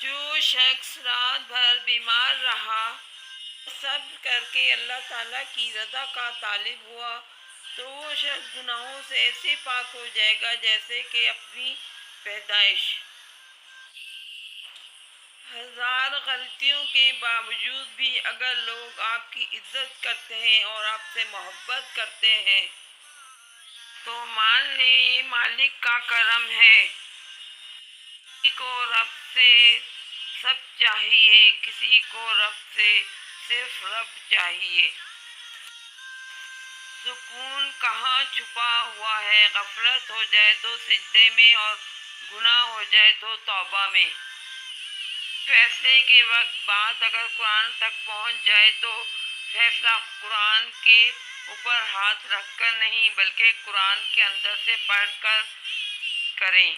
جو شخص رات بھر بیمار رہا، صبر کر کے اللہ تعالیٰ کی رضا کا طالب ہوا، تو وہ شخص گناہوں سے ایسے پاک ہو جائے گا جیسے کہ اپنی پیدائش۔ ہزار غلطیوں کے باوجود بھی اگر لوگ آپ کی عزت کرتے ہیں اور آپ سے محبت کرتے ہیں تو مان لیں یہ مالک کا کرم ہے۔ کسی کو رب سے سب چاہیے، کسی کو رب سے صرف رب چاہیے۔ سکون کہاں چھپا ہوا ہے، غفلت ہو جائے تو سجدے میں اور گناہ ہو جائے تو توبہ میں۔ فیصلے کے وقت بات اگر قرآن تک پہنچ جائے تو فیصلہ قرآن کے اوپر ہاتھ رکھ کر نہیں بلکہ قرآن کے اندر سے پڑھ کر کریں۔